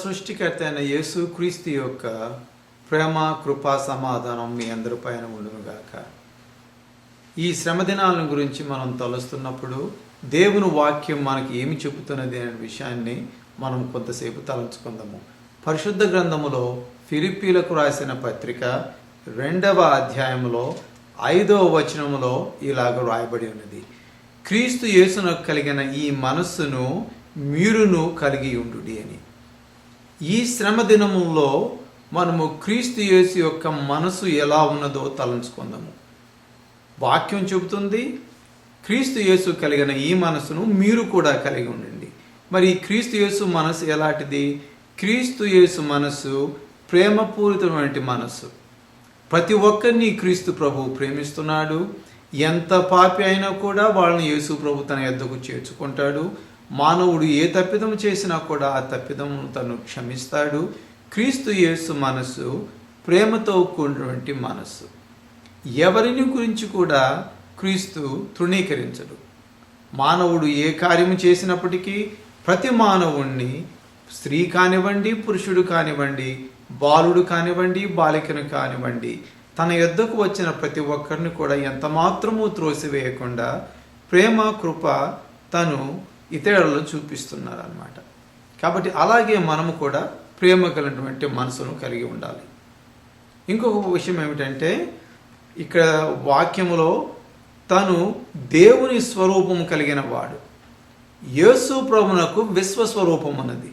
సృష్టికర్త అయిన యేసు క్రీస్తు యొక్క ప్రేమ కృపా సమాధానం మీ అందరి పైన ఉండునుగాక. ఈ శ్రమ దినాల గురించి మనం తలుస్తున్నప్పుడు దేవుని వాక్యం మనకి ఏమి చెబుతున్నది అనే విషయాన్ని మనం కొంతసేపు తలంచుకుందాము. పరిశుద్ధ గ్రంథములో ఫిలిప్పీలకు రాసిన పత్రిక 2వ అధ్యాయంలో 5వ వచనములో ఇలాగ రాయబడి ఉన్నది: క్రీస్తు యేసునకు కలిగిన ఈ మనస్సును మీరును కలిగి ఉండుడి అని. ఈ శ్రమ దినములో మనము క్రీస్తు యేసు యొక్క మనసు ఎలా ఉన్నదో తలంచుకుందాము. వాక్యం చెబుతుంది, క్రీస్తు యేసు కలిగిన ఈ మనసును మీరు కూడా కలిగి ఉండండి. మరి క్రీస్తు యేసు మనసు ఎలాంటిది? క్రీస్తు యేసు మనసు ప్రేమపూరితమైన మనసు. ప్రతి ఒక్కరిని క్రీస్తు ప్రభువు ప్రేమిస్తున్నాడు. ఎంత పాపి అయినా కూడా వాళ్ళని యేసు ప్రభు తన యొద్దకు చేర్చుకుంటాడు. మానవుడు ఏ తప్పిదం చేసినా కూడా ఆ తప్పిదము తను క్షమిస్తాడు. క్రీస్తు యేసు మనసు ప్రేమతో కూడినటువంటి మనసు. ఎవరిని గురించి కూడా క్రీస్తు తృణీకరించడు. మానవుడు ఏ కార్యము చేసినప్పటికీ ప్రతి మానవుణ్ణి, స్త్రీ కానివ్వండి, పురుషుడు కానివ్వండి, బాలుడు కానివ్వండి, బాలికను కానివ్వండి, తన యొద్దకు వచ్చిన ప్రతి ఒక్కరిని కూడా ఎంత మాత్రమూ త్రోసివేయకుండా ప్రేమ కృప తను ఇతరులలో చూపిస్తున్నారు అన్నమాట. కాబట్టి అలాగే మనము కూడా ప్రేమ కలిగినటువంటి మనసును కలిగి ఉండాలి. ఇంకొక విషయం ఏమిటంటే, ఇక్కడ వాక్యములో తను దేవుని స్వరూపం కలిగిన వాడు. యేసు ప్రభునకు విశ్వస్వరూపం అన్నది.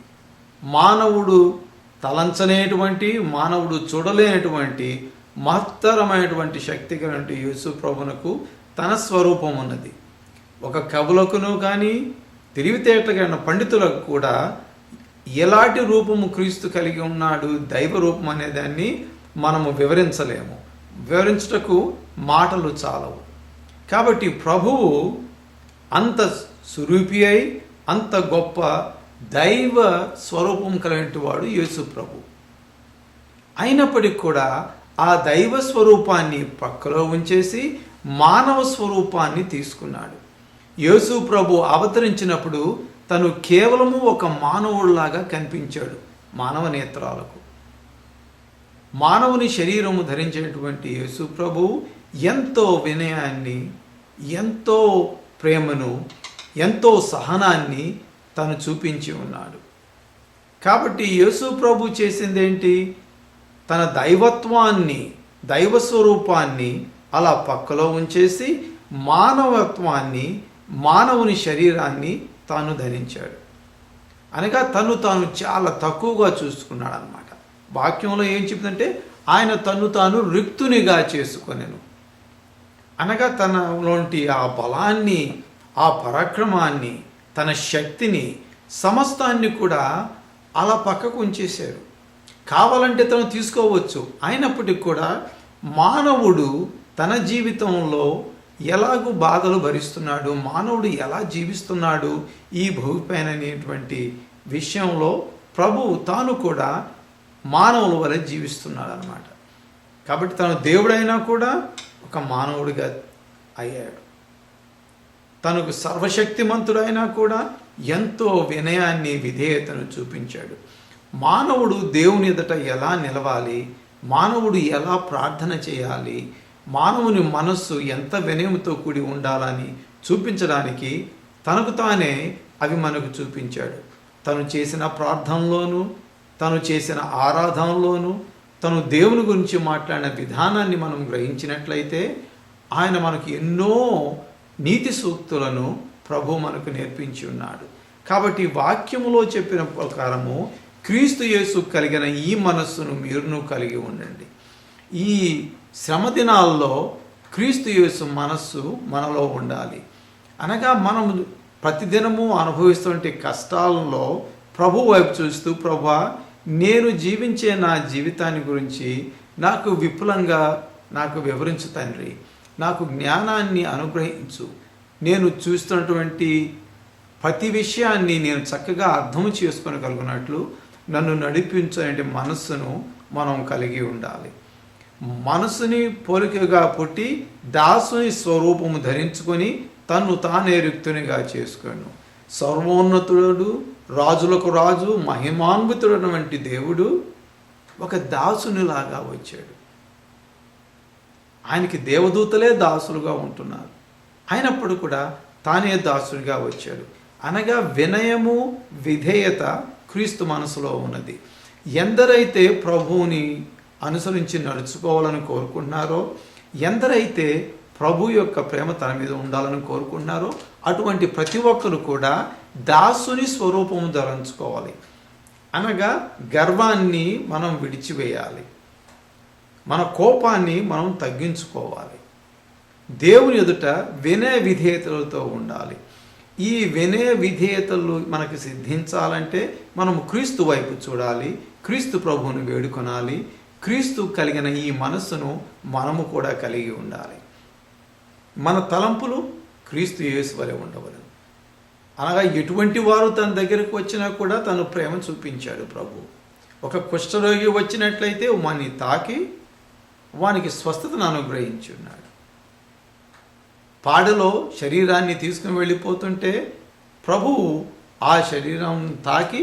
మానవుడు తలంచలేనటువంటి, మానవుడు చూడలేనటువంటి మహత్తరమైనటువంటి శక్తి కలిగినటువంటి యేసు ప్రభునకు తన స్వరూపం ఉన్నది. ఒక కవులకును కానీ తెలివితేటలైన పండితులకు కూడా ఎలాంటి రూపము క్రీస్తు కలిగి ఉన్నాడు, దైవ రూపం అనేదాన్ని మనము వివరించలేము. వివరించుటకు మాటలు చాలవు. కాబట్టి ప్రభువు అంత స్వరూపి అయి అంత గొప్ప దైవ స్వరూపం కలిగిన వాడు యేసు ప్రభు. అయినప్పటికీ కూడా ఆ దైవ స్వరూపాన్ని పక్కలో ఉంచేసి మానవ స్వరూపాన్ని తీసుకున్నాడు. యేసు ప్రభు అవతరించినప్పుడు తను కేవలము ఒక మానవుడిలాగా కనిపించాడు మానవ నేత్రాలకు. మానవుని శరీరము ధరించినటువంటి యేసు ప్రభు ఎంతో వినయాన్ని, ఎంతో ప్రేమను, ఎంతో సహనాన్ని తను చూపించి ఉన్నాడు. కాబట్టి యేసు ప్రభు చేసిందేంటి? తన దైవత్వాన్ని, దైవ స్వరూపాన్ని అలా పక్కలో ఉంచేసి మానవత్వాన్ని, మానవుని శరీరాన్ని తాను ధరించాడు. అనగా తను చాలా తక్కువగా చూసుకున్నాడు అన్నమాట. వాక్యంలో ఏం చెప్తుందంటే, ఆయన తాను రిక్తునిగా చేసుకొనెను. అనగా తనలోంటి ఆ బలాన్ని, ఆ పరాక్రమాన్ని, తన శక్తిని, సమస్తాన్ని కూడా అలా పక్కకు ఉంచేశాడు. కావాలంటే తను తీసుకోవచ్చు. అయినప్పటికీ కూడా మానవుడు తన జీవితంలో ఎలాగూ బాధలు భరిస్తున్నాడు, మానవుడు ఎలా జీవిస్తున్నాడు ఈ భూమిపైన అనేటువంటి విషయంలో ప్రభువు తాను కూడా మానవుల వలె జీవిస్తున్నాడు అన్నమాట. కాబట్టి తను దేవుడైనా కూడా ఒక మానవుడిగా అయ్యాడు. తనకు సర్వశక్తిమంతుడైనా కూడా ఎంతో వినయాన్ని, విధేయతను చూపించాడు. మానవుడు దేవుని ఎదుట ఎలా నిలవాలి, మానవుడు ఎలా ప్రార్థన చేయాలి, మానవుని మనస్సు ఎంత వినయంతో కూడి ఉండాలని చూపించడానికి తనకు తానే అవి మనకు చూపించాడు. తను చేసిన ప్రార్థనలోను, తను చేసిన ఆరాధనలోను, తను దేవుని గురించి మాట్లాడిన విధానాన్ని మనం గ్రహించినట్లయితే ఆయన మనకు ఎన్నో నీతి సూక్తులను ప్రభు మనకు నేర్పించి ఉన్నాడు. కాబట్టి వాక్యములో చెప్పిన ప్రకారము క్రీస్తు యేసు కలిగిన ఈ మనస్సును మీరును కలిగి ఉండండి. ఈ శ్రమ దినాల్లో క్రీస్తు యేసు మనస్సు మనలో ఉండాలి. అనగా మనం ప్రతిదినము అనుభవిస్తుంటే కష్టాలలో ప్రభు వైపు చూస్తూ, ప్రభువా నేను జీవించే నా జీవితాన్ని గురించి నాకు విపులంగా నాకు వివరించు తండ్రి, నాకు జ్ఞానాన్ని అనుగ్రహించు, నేను చూస్తున్నటువంటి ప్రతి విషయాన్ని నేను చక్కగా అర్థం చేసుకోగలిగినట్లు నన్ను నడిపించే మనస్సును మనం కలిగి ఉండాలి. మనసుని పోలికగా పుట్టి దాసుని స్వరూపము ధరించుకొని తన్ను తానే రిక్తునిగా చేసుకొను. సర్వోన్నతుడు, రాజులకు రాజు మహిమాన్వితుడైనటువంటి దేవుడు ఒక దాసునిలాగా వచ్చాడు. ఆయనకి దేవదూతలే దాసులుగా ఉంటున్నారు. అయినప్పుడు కూడా తానే దాసుడిగా వచ్చాడు. అనగా వినయము విధేయత క్రీస్తు మనసులో ఉన్నది. ఎందరైతే ప్రభువుని అనుసరించి నడుచుకోవాలని కోరుకుంటున్నారో, ఎందరైతే ప్రభు యొక్క ప్రేమ తన మీద ఉండాలని కోరుకుంటున్నారో అటువంటి ప్రతి ఒక్కరు కూడా దాసుని స్వరూపము ధరించుకోవాలి. అనగా గర్వాన్ని మనం విడిచివేయాలి, మన కోపాన్ని మనం తగ్గించుకోవాలి, దేవుని ఎదుట వినయ విధేయతలతో ఉండాలి. ఈ వినయ విధేయతలు మనకి సిద్ధించాలంటే మనం క్రీస్తు వైపు చూడాలి, క్రీస్తు ప్రభువుని వేడుకొనాలి. క్రీస్తు కలిగిన ఈ మనస్సును మనము కూడా కలిగి ఉండాలి. మన తలంపులు క్రీస్తు యేసు వలె ఉండవలెను. అనగా ఎటువంటి వారు తన దగ్గరకు వచ్చినా కూడా తను ప్రేమ చూపించాడు ప్రభు. ఒక కుష్ఠరోగి వచ్చినట్లయితే వాని తాకి వానికి స్వస్థతను అనుగ్రహించున్నాడు. పాడలో శరీరాన్ని తీసుకుని వెళ్ళిపోతుంటే ప్రభువు ఆ శరీరం తాకి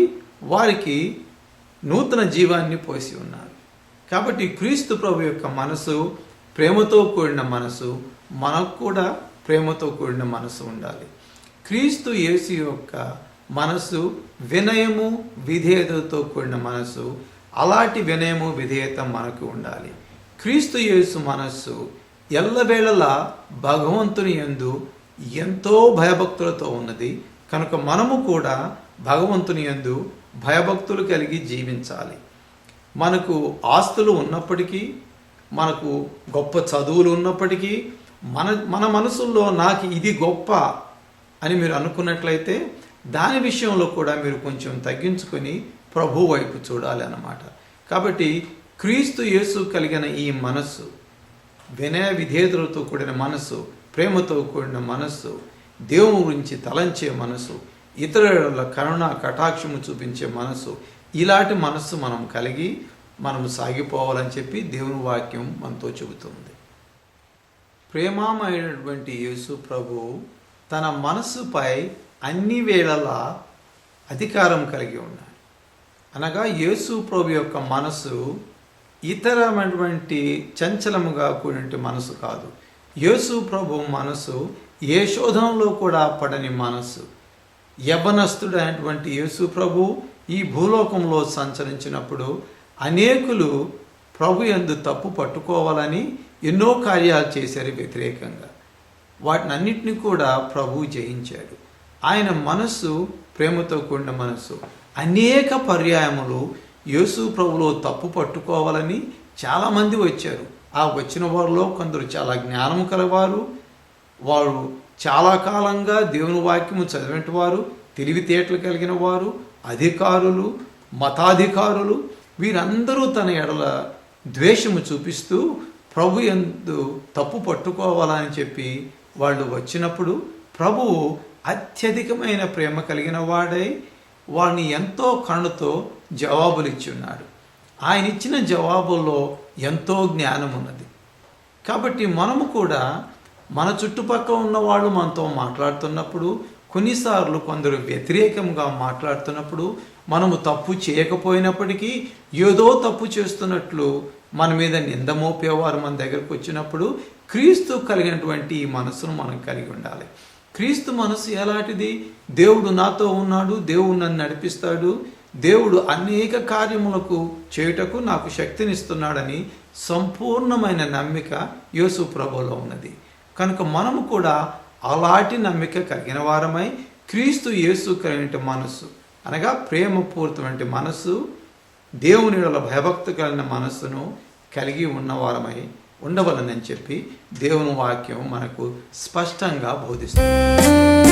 వారికి నూతన జీవాన్ని పోసి ఉన్నారు. కాబట్టి క్రీస్తు ప్రభు యొక్క మనసు ప్రేమతో కూడిన మనసు, మనకు కూడా ప్రేమతో కూడిన మనసు ఉండాలి. క్రీస్తు యేసు యొక్క మనసు వినయము విధేయతతో కూడిన మనసు. అలాంటి వినయము విధేయత మనకు ఉండాలి. క్రీస్తు యేసు మనస్సు ఎల్లవేళలా భగవంతుని యందు ఎంతో భయభక్తులతో ఉన్నది. కనుక మనము కూడా భగవంతుని యందు భయభక్తులు కలిగి జీవించాలి. మనకు ఆస్తులు ఉన్నప్పటికీ, మనకు గొప్ప చదువులు ఉన్నప్పటికీ, మన మనసుల్లో నాకు ఇది గొప్ప అని మీరు అనుకున్నట్లయితే దాని విషయంలో కూడా మీరు కొంచెం తగ్గించుకొని ప్రభు వైపు చూడాలి అన్నమాట. కాబట్టి క్రీస్తు యేసు కలిగిన ఈ మనస్సు, వినయ విధేయతలతో కూడిన మనస్సు, ప్రేమతో కూడిన మనస్సు, దేవుని గురించి తలంచే మనసు, ఇతరుల కరుణ కటాక్షము చూపించే మనసు, ఇలాంటి మనస్సు మనం కలిగి మనం సాగిపోవాలని చెప్పి దేవుని వాక్యం మనతో చెబుతుంది. ప్రేమమైనటువంటి యేసు ప్రభు తన మనస్సుపై అన్ని వేళలా అధికారం కలిగి ఉన్నాడు. అనగా యేసు ప్రభు యొక్క మనసు ఇతరమైనటువంటి చంచలముగా కూడిన మనసు కాదు. యేసు ప్రభు మనసు ఏ శోధనలో కూడా పడని మనసు. యవ్వనస్తుడైనటువంటి యేసు ప్రభు ఈ భూలోకంలో సంచరించినప్పుడు అనేకులు ప్రభు యందు తప్పు పట్టుకోవాలని ఎన్నో కార్యాలు చేశారు వ్యతిరేకంగా. వాటిని అన్నిటిని కూడా ప్రభు జయించాడు. ఆయన మనస్సు ప్రేమతో కూడిన మనస్సు. అనేక పర్యాయములు యేసు ప్రభులో తప్పు పట్టుకోవాలని చాలామంది వచ్చారు. ఆ వచ్చిన వారిలో కొందరు చాలా జ్ఞానం కలవారు, వారు చాలా కాలంగా దేవుని వాక్యము చదివిన వారు, తెలివితేటలు కలిగిన వారు, అధికారులు, మతాధికారులు, వీరందరూ తన ఎడల ద్వేషము చూపిస్తూ ప్రభు యందు తప్పు పట్టుకోవాలని చెప్పి వాళ్ళు వచ్చినప్పుడు ప్రభువు అత్యధికమైన ప్రేమ కలిగిన వాడై వారిని ఎంతో కరుణతో జవాబులు ఇచ్చున్నాడు. ఆయన ఇచ్చిన జవాబుల్లో ఎంతో జ్ఞానం ఉన్నది. కాబట్టి మనము కూడా మన చుట్టుపక్కల ఉన్న వాళ్ళు మనతో మాట్లాడుతున్నప్పుడు, కొన్నిసార్లు కొందరు వ్యతిరేకంగా మాట్లాడుతున్నప్పుడు, మనము తప్పు చేయకపోయినప్పటికీ ఏదో తప్పు చేస్తున్నట్లు మన మీద నింద మోపేవారు మన దగ్గరకు వచ్చినప్పుడు క్రీస్తు కలిగినటువంటి ఈ మనసును మనం కలిగి ఉండాలి. క్రీస్తు మనసు ఎలాంటిది? దేవుడు నాతో ఉన్నాడు, దేవుడు నన్ను నడిపిస్తాడు, దేవుడు అనేక కార్యములకు చేయుటకు నాకు శక్తినిస్తున్నాడని సంపూర్ణమైన నమ్మిక యేసు ప్రభువులో ఉన్నది. కనుక మనము కూడా అలాంటి నమ్మిక కలిగిన వారమై క్రీస్తు యేసు కలిగిన మనస్సు అనగా ప్రేమపూరితమైన మనస్సు, దేవుని యెడల భయభక్తి కలిగిన మనస్సును కలిగి ఉన్నవారమై ఉండవలనని చెప్పి దేవుని వాక్యం మనకు స్పష్టంగా బోధిస్తుంది.